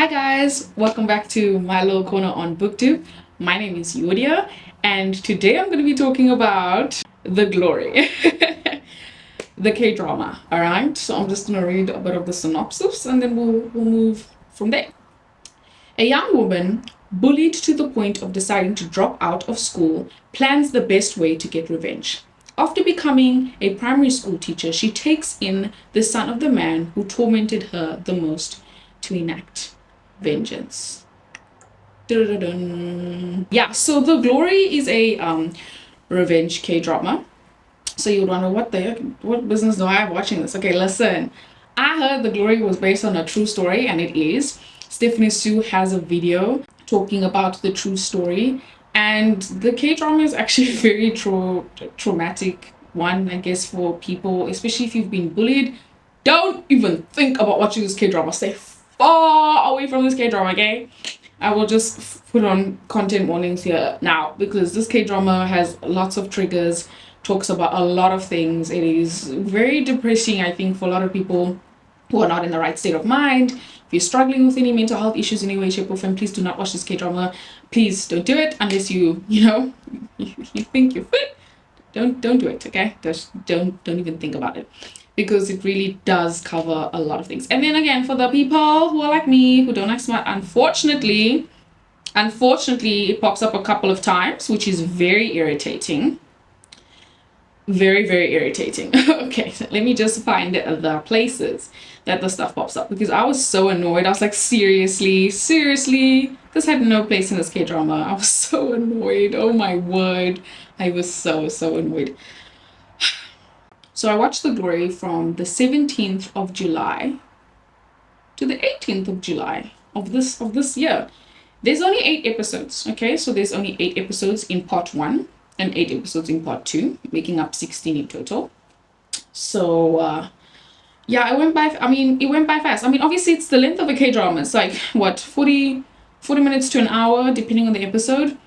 Hi guys, welcome back to my little corner on booktube. My name is Yodia and today I'm going to be talking about The Glory, the K-drama. Alright, so I'm just going to read a bit of the synopsis and then we'll move from there. A young woman, bullied to the point of deciding to drop out of school, plans the best way to get revenge. After becoming a primary school teacher, she takes in the son of the man who tormented her the most to enact vengeance. Dun-dun-dun. Yeah, so The Glory is a revenge K-drama. So you would wonder, what business do I have watching this? Okay, listen. I heard The Glory was based on a true story, and it is. Stephanie Sue has a video talking about the true story, and the K-drama is actually a very traumatic one, I guess, for people, especially if you've been bullied. Don't even think about watching this K-drama. Stay far away from this K-drama, okay? I will just put on content warnings here now because this K-drama has lots of triggers, talks about a lot of things. It is very depressing, I think, for a lot of people who are not in the right state of mind. If you're struggling with any mental health issues in any way, shape, or form, please do not watch this K-drama. Please don't do it unless you think you're fit. Don't do it, okay? Just don't even think about it, because it really does cover a lot of things. And then again, for the people who are like me, who don't like smart, unfortunately, it pops up a couple of times, which is very irritating. Very irritating. Okay, so let me just find the places that the stuff pops up, because I was so annoyed. I was like, seriously, this had no place in this K-drama. I was so annoyed. Oh my word. I was so annoyed. So I watched The Glory from the 17th of July to the 18th of July of this year. There's only 8 episodes, okay? So there's only 8 episodes in part 1 and 8 episodes in part 2, making up 16 in total. So yeah, it went by fast. I mean, obviously it's the length of a K-drama. It's like what, 40 minutes to an hour depending on the episode.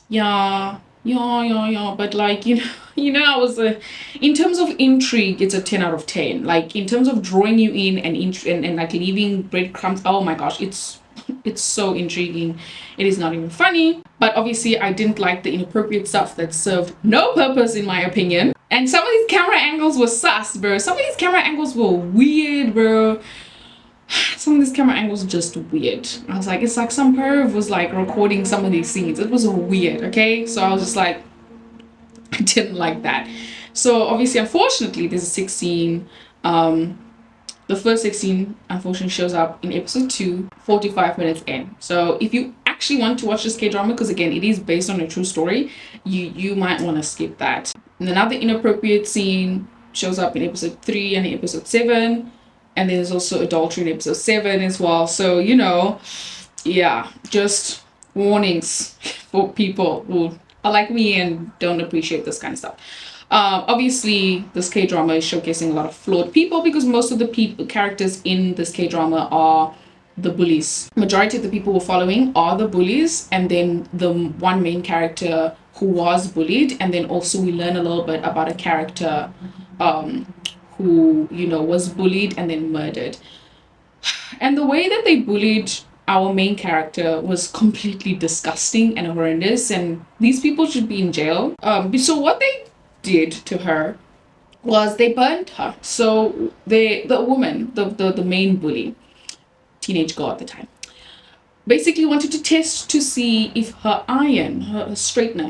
Yeah, but like, I was in terms of intrigue, it's a 10 out of 10. Like, in terms of drawing you in and like leaving breadcrumbs, oh my gosh, it's so intriguing. It is not even funny, but obviously I didn't like the inappropriate stuff that served no purpose, in my opinion. And some of these camera angles were sus, bro. Some of these camera angles were weird, bro. Some of these camera angles are just weird. I was like, it's like some perv was like recording some of these scenes. It was weird, okay? So I was just like, I didn't like that. So obviously, unfortunately, there's a 16. The first 16 unfortunately shows up in episode 2, 45 minutes in. So if you actually want to watch this K-drama, because again, it is based on a true story, you might want to skip that. And another inappropriate scene shows up in episode 3 and in episode 7. And there's also adultery in episode 7 as well. So, yeah, just warnings for people who are like me and don't appreciate this kind of stuff. Obviously, this K-drama is showcasing a lot of flawed people, because most of the characters in this K-drama are the bullies. Majority of the people we're following are the bullies, and then the one main character who was bullied, and then also we learn a little bit about a character who was bullied and then murdered. And the way that they bullied our main character was completely disgusting and horrendous, and these people should be in jail. So what they did to her was they burned her. So the woman, the main bully, teenage girl at the time, basically wanted to test to see if her straightener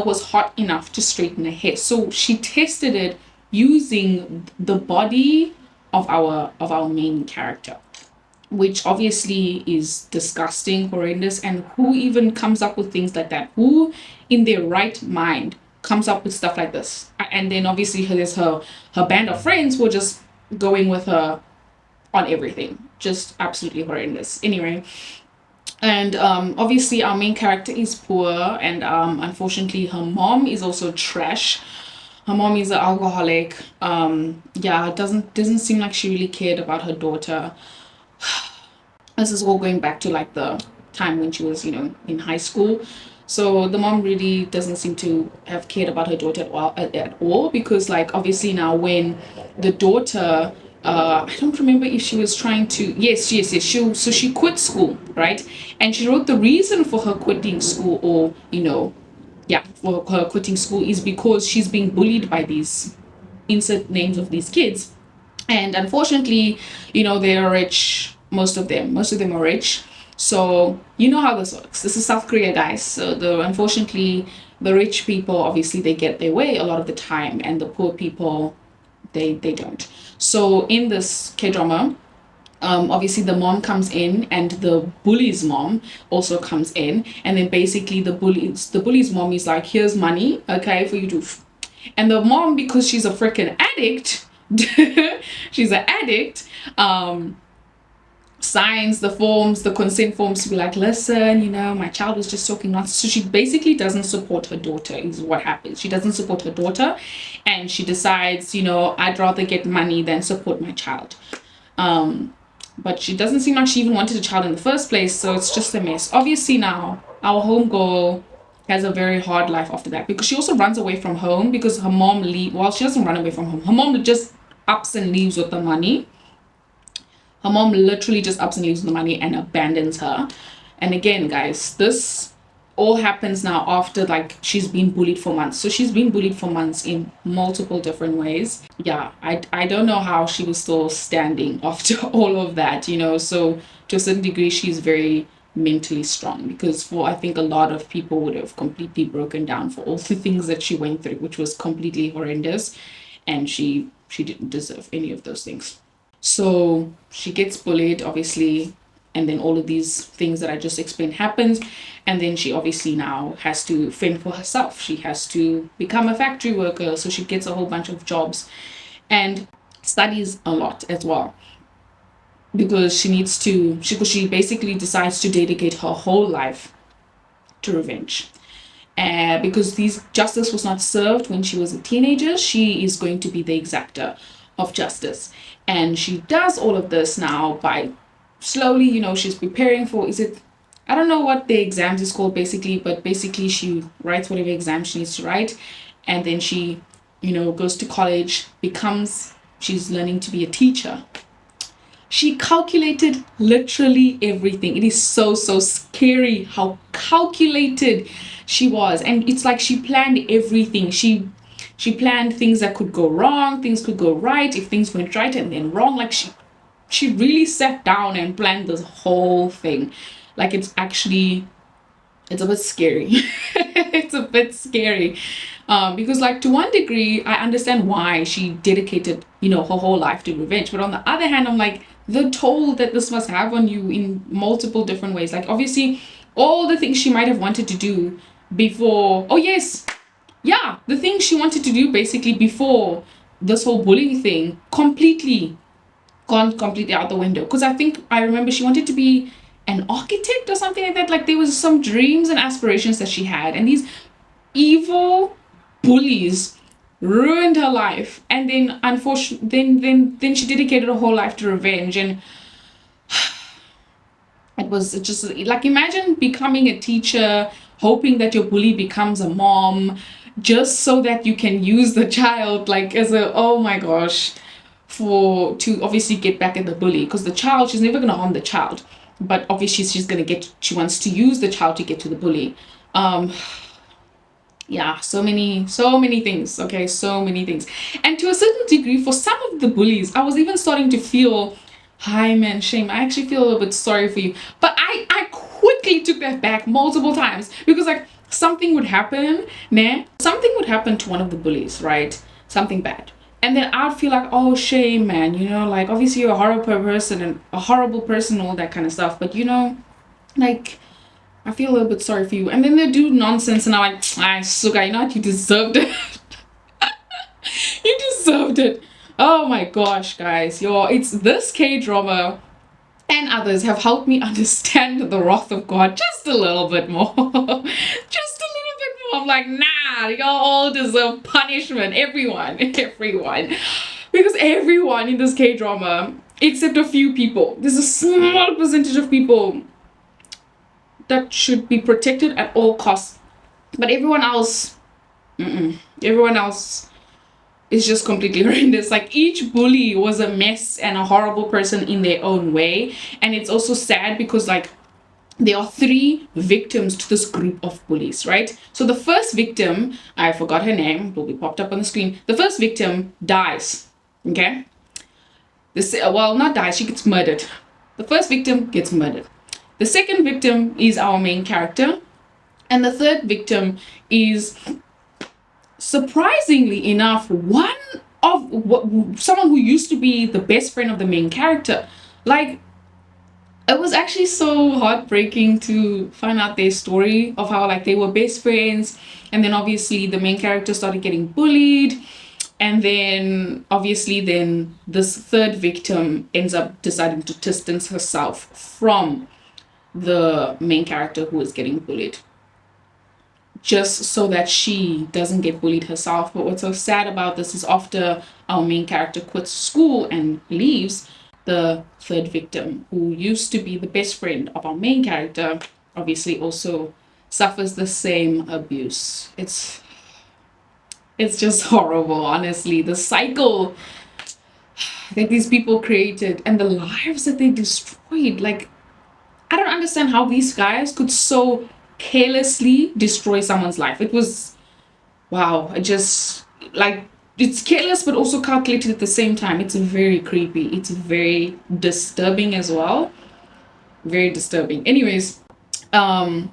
was hot enough to straighten her hair. So she tested it using the body of our main character, which obviously is disgusting, horrendous. And who even comes up with things like that? Who in their right mind comes up with stuff like this? And then obviously there's her band of friends who are just going with her on everything. Just absolutely horrendous. Anyway, and obviously our main character is poor, and unfortunately her mom is also trash. Her mom is an alcoholic. Yeah, it doesn't seem like she really cared about her daughter. This is all going back to like the time when she was, in high school. So the mom really doesn't seem to have cared about her daughter at all, because like obviously now when the daughter I don't remember if she was trying to, yes. So she quit school, right? And she wrote the reason for her quitting school, or, yeah, for her quitting school is because she's being bullied by these insert names of these kids. And unfortunately, they're rich. Most of them are rich. So you know how this works. This is South Korea, guys. So unfortunately, the rich people, obviously, they get their way a lot of the time, and the poor people, they don't. So in this K-drama, obviously the mom comes in, and the bully's mom also comes in, and then basically the bully's mom is like, here's money, okay, for you to and the mom, because she's a freaking addict, she's an addict, signs the consent forms to be like, listen, my child was just talking nonsense. So she basically doesn't support her daughter, is what happens. She doesn't support her daughter, and she decides, I'd rather get money than support my child. But she doesn't seem like she even wanted a child in the first place, so it's just a mess. Obviously now, our homegirl has a very hard life after that, because she also runs away from home, because her mom she doesn't run away from home. Her mom just ups and leaves with the money. Her mom literally just ups and leaves with the money and abandons her. And again, guys, this all happens now after, like, she's been bullied for months. So she's been bullied for months in multiple different ways. Yeah, I don't know how she was still standing after all of that, So to a certain degree, she's very mentally strong, because I think a lot of people would have completely broken down for all the things that she went through, which was completely horrendous, and she didn't deserve any of those things. So she gets bullied, obviously, and then all of these things that I just explained happens, and then she obviously now has to fend for herself. She has to become a factory worker, so she gets a whole bunch of jobs and studies a lot as well, because she basically decides to dedicate her whole life to revenge. Because justice was not served when she was a teenager, she is going to be the exactor of justice. And she does all of this now by slowly, she's preparing for, I don't know what the exams is called basically, but basically she writes whatever exam she needs to write. And then she, goes to college, she's learning to be a teacher. She calculated literally everything. It is so, so scary how calculated she was. And it's like she planned everything. She planned things that could go wrong, things could go right, if things went right and then wrong. Like she really sat down and planned this whole thing. Like it's a bit scary. It's a bit scary. Because, like, to one degree, I understand why she dedicated, her whole life to revenge. But on the other hand, I'm like, the toll that this must have on you in multiple different ways. Like, obviously, all the things she might have wanted to do before. Oh, yes. Yeah. The things she wanted to do basically before this whole bullying thing gone completely out the window. Because I remember she wanted to be an architect or something like that. Like, there was some dreams and aspirations that she had. And these evil bullies ruined her life, and then unfortunately then she dedicated her whole life to revenge. And it was just like, imagine becoming a teacher, hoping that your bully becomes a mom, just so that you can use the child, like, as a, oh my gosh, to obviously get back at the bully, because the child, she's never going to harm the child, but obviously she wants to use the child to get to the bully. Yeah, so many things. Okay, so many things. And to a certain degree, for some of the bullies, I was even starting to feel, hi man, shame. I actually feel a little bit sorry for you. But I quickly took that back multiple times, because, like, something would happen, something would happen to one of the bullies, right? Something bad. And then I'd feel like, oh, shame, man, like, obviously you're a horrible person and all that kind of stuff. But, like, I feel a little bit sorry for you. And then they do nonsense, and I'm like, Suga, what? You deserved it. You deserved it. Oh my gosh, guys. It's this K-drama and others have helped me understand the wrath of God just a little bit more. Just a little bit more. I'm like, nah, y'all all deserve punishment. Everyone. Because everyone in this K-drama, except a few people, there's a small percentage of people that should be protected at all costs. But everyone else, is just completely horrendous. Like each bully was a mess and a horrible person in their own way. And it's also sad because like there are three victims to this group of bullies, right? So the first victim, I forgot her name, it will be popped up on the screen. The first victim dies, okay? This, well, not dies, she gets murdered. The first victim gets murdered. The second victim is our main character. And the third victim is, surprisingly enough, someone who used to be the best friend of the main character. Like, it was actually so heartbreaking to find out their story of how like they were best friends, and then obviously the main character started getting bullied, and then obviously then this third victim ends up deciding to distance herself from the main character who is getting bullied, just so that she doesn't get bullied herself. But what's so sad about this is after our main character quits school and leaves, the third victim, who used to be the best friend of our main character, obviously also suffers the same abuse. It's just horrible, honestly. The cycle that these people created and the lives that they destroyed. Like, I don't understand how these guys could so carelessly destroy someone's life. It was, wow, I just, like, it's careless but also calculated at the same time. It's very creepy. It's very disturbing as well. Very disturbing. Anyways, and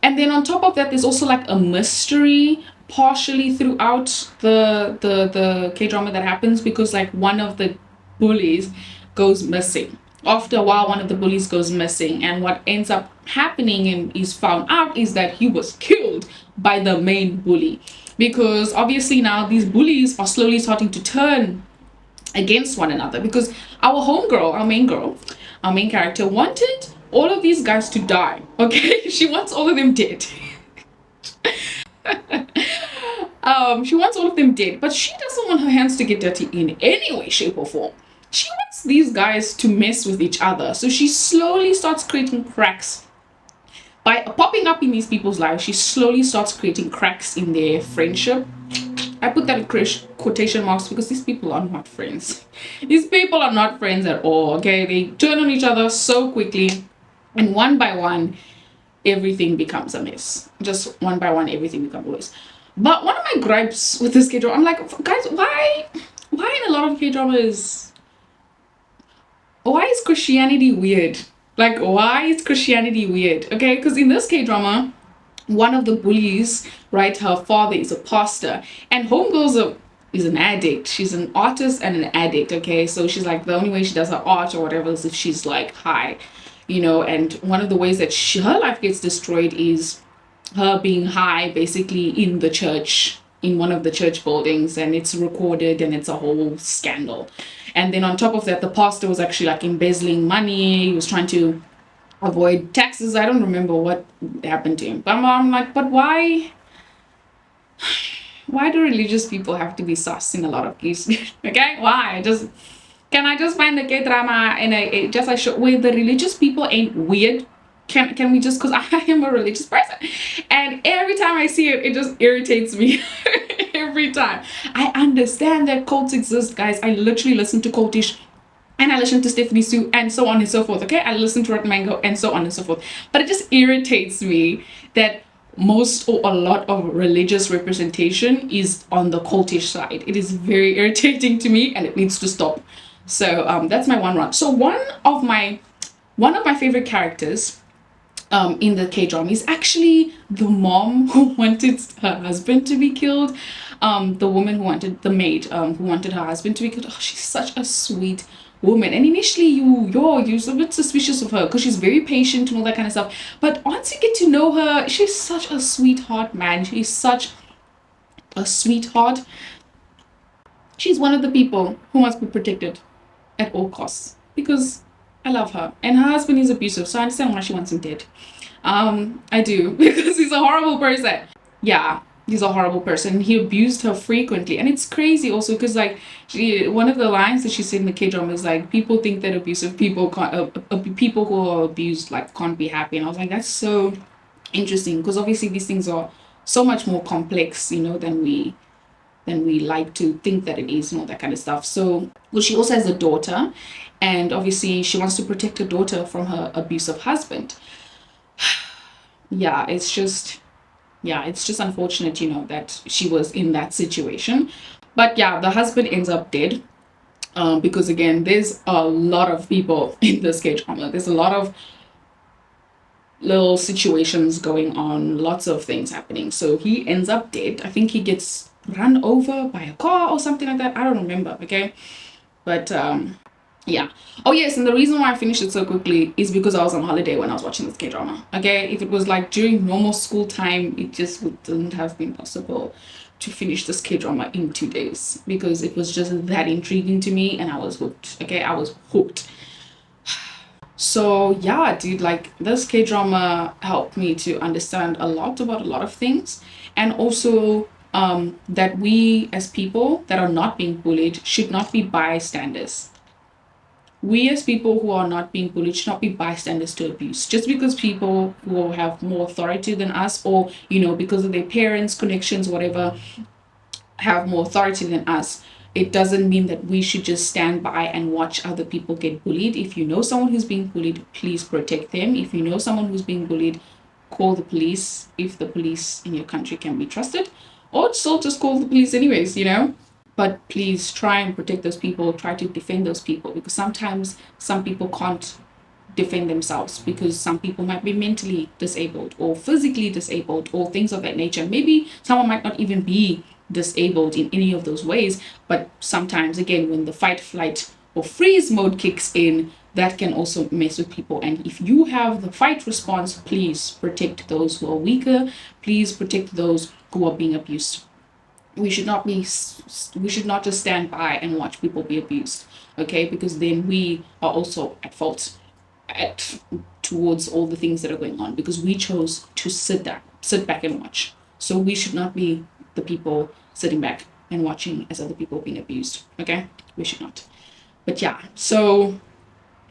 then on top of that, there's also like a mystery partially throughout the K-drama that happens, because like one of the bullies goes missing. After a while, one of the bullies goes missing, and what ends up happening and is found out is that he was killed by the main bully. Because obviously now these bullies are slowly starting to turn against one another, because our homegirl, our main character wanted all of these guys to die. Okay, she wants all of them dead. She wants all of them dead, but she doesn't want her hands to get dirty in any way, shape, or form. She wants these guys to mess with each other. So she slowly starts creating cracks. By popping up in these people's lives, she slowly starts creating cracks in their friendship. I put that in quotation marks because these people are not friends. These people are not friends at all, okay? They turn on each other so quickly, and one by one, everything becomes a mess. Just one by one, everything becomes a mess. But one of my gripes with this K-drama, I'm like, guys, why in a lot of K-dramas, why is Christianity weird? Like, why is Christianity weird? Okay, because in this K-drama, one of the bullies, right, her father is a pastor, and homegirl's is an addict. She's an artist and an addict, okay? So she's like, the only way she does her art or whatever is if she's like high, you know, and one of the ways that her life gets destroyed is her being high basically in the church, in one of the church buildings, and it's recorded and it's a whole scandal. And then on top of that, the pastor was actually like embezzling money. He was trying to avoid taxes. I don't remember what happened to him, but I'm like, but why do religious people have to be sus in a lot of cases? Okay, why? Can I just find a K-drama in just a show where the religious people ain't weird? Can we just, because I am a religious person, and every time I see it, it just irritates me. Every time. I understand that cults exist, guys. I literally listen to Cultish, and I listen to Stephanie Sue, and so on and so forth. Okay, I listen to Red Mango, and so on and so forth. But it just irritates me that most or a lot of religious representation is on the cultish side. It is very irritating to me, and it needs to stop. So that's my one rant. So one of my favorite characters in the K-drama is actually the mom who wanted her husband to be killed. The woman who wanted, the maid who wanted her husband to be killed. Oh, she's such a sweet woman. And initially you're a bit suspicious of her because she's very patient and all that kind of stuff. But once you get to know her, she's such a sweetheart, man. She's such a sweetheart. She's one of the people who must be protected at all costs because I love her. And her husband is abusive, so I understand why she wants him dead. I do, because he's a horrible person. Yeah, he's a horrible person. He abused her frequently. And it's crazy also because like one of the lines that she said in the K-drama is like, people think that abusive people can't, people who are abused like can't be happy. And I was like, that's so interesting because obviously these things are so much more complex, you know, than we than we like to think that it is, and all that kind of stuff. So, well, she also has a daughter, and obviously she wants to protect her daughter from her abusive husband. Yeah, it's just unfortunate, that she was in that situation. But yeah, the husband ends up dead. Because again, there's a lot of people in this K drama. There's a lot of little situations going on, lots of things happening. So he ends up dead. I think he gets run over by a car or something like that. I don't remember, okay? But yeah. Oh yes, and the reason why I finished it so quickly is because I was on holiday when I was watching this K drama. Okay, if it was like during normal school time, it just wouldn't have been possible to finish this K drama in 2 days because it was just that intriguing to me and I was hooked. Okay, I was hooked. So yeah, dude, like this K drama helped me to understand a lot about a lot of things, and also that we as people that are not being bullied should not be bystanders. We as people who are not being bullied should not be bystanders to abuse. Just because people who have more authority than us, or because of their parents, connections, whatever, have more authority than us, it doesn't mean that we should just stand by and watch other people get bullied. If you know someone who's being bullied, please protect them. If you know someone who's being bullied, call the police if the police in your country can be trusted. Or still just call the police anyways. But please try and protect those people, try to defend those people, because sometimes some people can't defend themselves because some people might be mentally disabled or physically disabled or things of that nature. Maybe someone might not even be disabled in any of those ways, but sometimes, again, when the fight, flight, or freeze mode kicks in, that can also mess with people. And if you have the fight response, please protect those who are weaker. Please protect those who are being abused. We should not just stand by and watch people be abused, okay? Because then we are also at fault towards all the things that are going on, because we chose to sit back and watch. So we should not be the people sitting back and watching as other people are being abused, okay? We should not. But yeah, so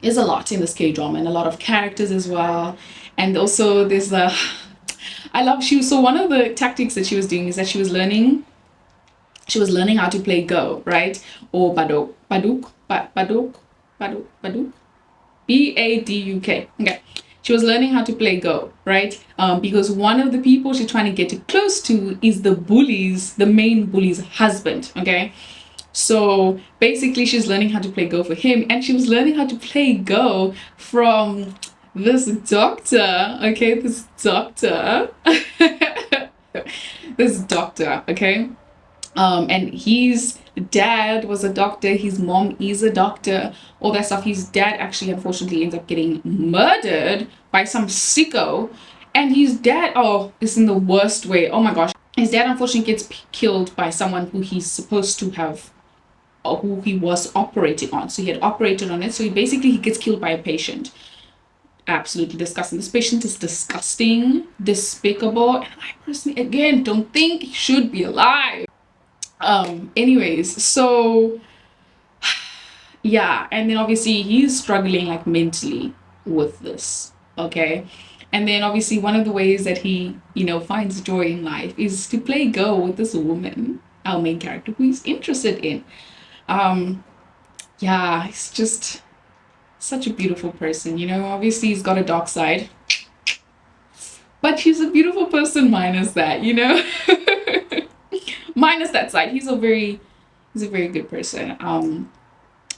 there's a lot in this K drama and a lot of characters as well. And also there's so one of the tactics that she was doing is that she was learning how to play Go, right? Or Baduk, Baduk. Okay. She was learning how to play Go, right? Because one of the people she's trying to get close to is the main bully's husband, okay? So basically, she's learning how to play Go for him, and she was learning how to play Go from this doctor, okay? This doctor, okay? And his dad was a doctor, his mom is a doctor, all that stuff. His dad actually, unfortunately, ends up getting murdered by some sicko. And his dad, is in the worst way. Oh my gosh. His dad, unfortunately, gets killed by someone who he's supposed to have, or who he was operating on. So he had operated on it. So he gets killed by a patient. Absolutely disgusting. This patient is disgusting, despicable. And I personally, again, don't think he should be alive. Anyways, so yeah, and then obviously he's struggling like mentally with this, okay? And then obviously one of the ways that he finds joy in life is to play Go with this woman, our main character, who he's interested in. Yeah, he's just such a beautiful person. Obviously he's got a dark side, but he's a beautiful person minus that. Minus that side, he's a very good person.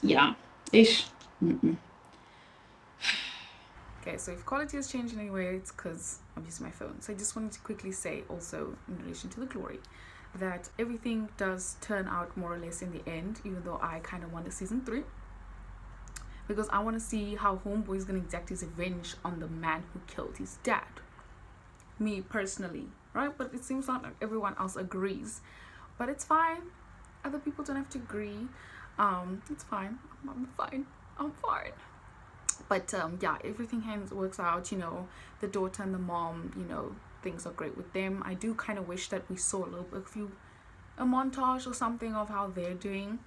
Yeah, ish. Mm-mm. Okay, so if quality has changed in any way, it's because I'm using my phone. So I just wanted to quickly say also in relation to the glory that everything does turn out more or less in the end, even though I kind of want a season 3, because I want to see how Homeboy is going to exact his revenge on the man who killed his dad. Me personally, right? But it seems like everyone else agrees, but it's fine. Other people don't have to agree. It's fine. I'm fine. But yeah, everything works out. The daughter and the mom, things are great with them. I do kind of wish that we saw a montage or something of how they're doing,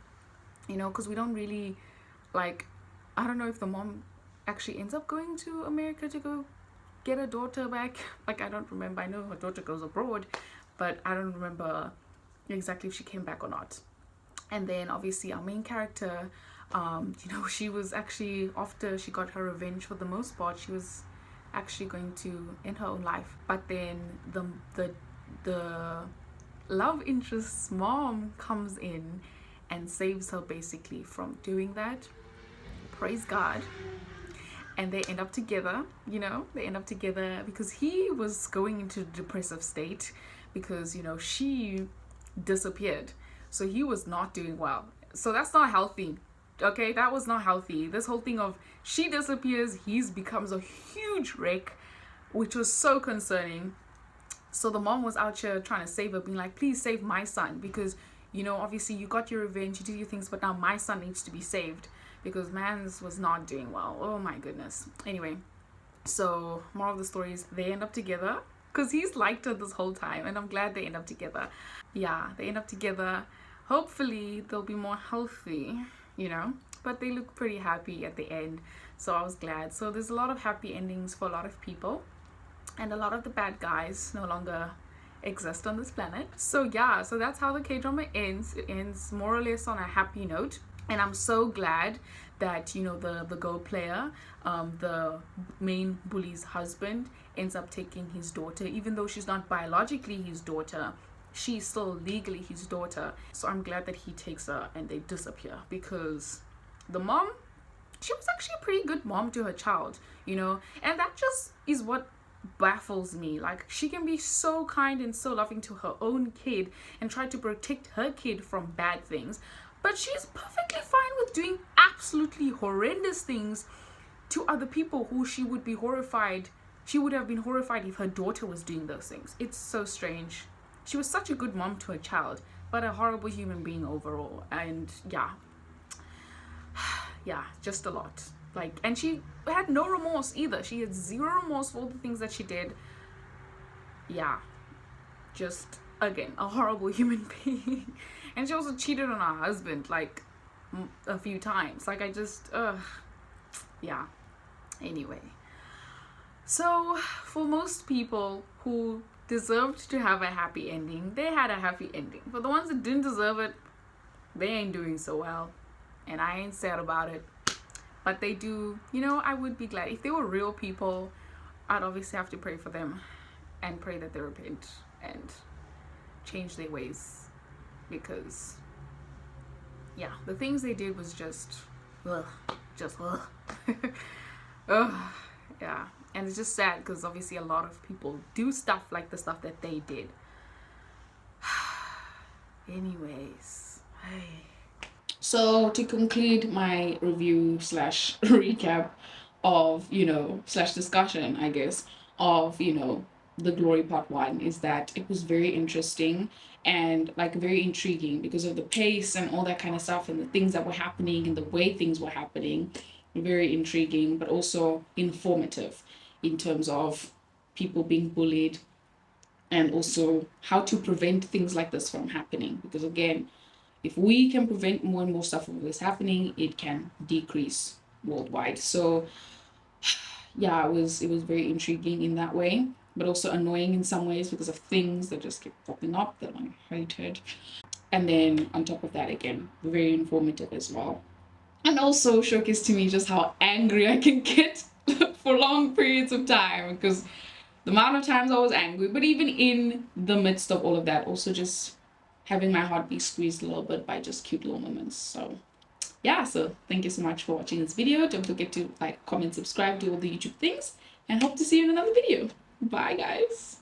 because we don't really, like, I don't know if the mom actually ends up going to America to go get her daughter back. Like, I don't remember. I know her daughter goes abroad, but I don't remember exactly if she came back or not. And then obviously our main character, she was actually, after she got her revenge for the most part, she was actually going to end her own life. But then the love interest's mom comes in and saves her basically from doing that. Praise God. And they end up together, they end up together because he was going into a depressive state because, she disappeared. So he was not doing well. So that's not healthy. Okay, that was not healthy. This whole thing of she disappears, he becomes a huge wreck, which was so concerning. So the mom was out here trying to save her, being like, please save my son because, obviously you got your revenge, you did your things, but now my son needs to be saved because Mans was not doing well. Oh my goodness. Anyway, so more of the story is they end up together because he's liked her this whole time, and I'm glad they end up together. Yeah, they end up together. Hopefully they'll be more healthy, but they look pretty happy at the end, so I was glad. So there's a lot of happy endings for a lot of people, and a lot of the bad guys no longer exist on this planet. So yeah, so that's how the K-drama ends. It ends more or less on a happy note, and I'm so glad that the Go player, the main bully's husband, ends up taking his daughter. Even though she's not biologically his daughter, she's still legally his daughter. So I'm glad that he takes her and they disappear, because the mom, she was actually a pretty good mom to her child, and that just is what baffles me. Like, she can be so kind and so loving to her own kid and try to protect her kid from bad things, but she's perfectly fine with doing absolutely horrendous things to other people who she would be horrified. She would have been horrified if her daughter was doing those things. It's so strange. She was such a good mom to her child, but a horrible human being overall. And yeah, just a lot. Like, and she had no remorse either. She had zero remorse for all the things that she did. Yeah, just, again, a horrible human being. And she also cheated on her husband, like, a few times. Like, yeah. Anyway. So, for most people who deserved to have a happy ending, they had a happy ending. For the ones that didn't deserve it, they ain't doing so well. And I ain't sad about it. But they do, I would be glad. If they were real people, I'd obviously have to pray for them and pray that they repent and change their ways. Because, yeah, the things they did was just, ugh. Ugh. Yeah. And it's just sad because obviously a lot of people do stuff like the stuff that they did. Anyways. Hey. So to conclude my review slash recap of, slash discussion, I guess, of, the Glory Part 1 is that it was very interesting and like very intriguing because of the pace and all that kind of stuff and the things that were happening and the way things were happening. Very intriguing, but also informative in terms of people being bullied and also how to prevent things like this from happening. Because again, if we can prevent more and more stuff from this happening, it can decrease worldwide. So yeah, it was very intriguing in that way, but also annoying in some ways because of things that just kept popping up that I hated. And then on top of that, again, very informative as well. And also showcased to me just how angry I can get for long periods of time, because the amount of times I was angry, but even in the midst of all of that, also just having my heart be squeezed a little bit by just cute little moments. So yeah, so thank you so much for watching this video. Don't forget to like, comment, subscribe, do all the YouTube things, and hope to see you in another video. Bye guys.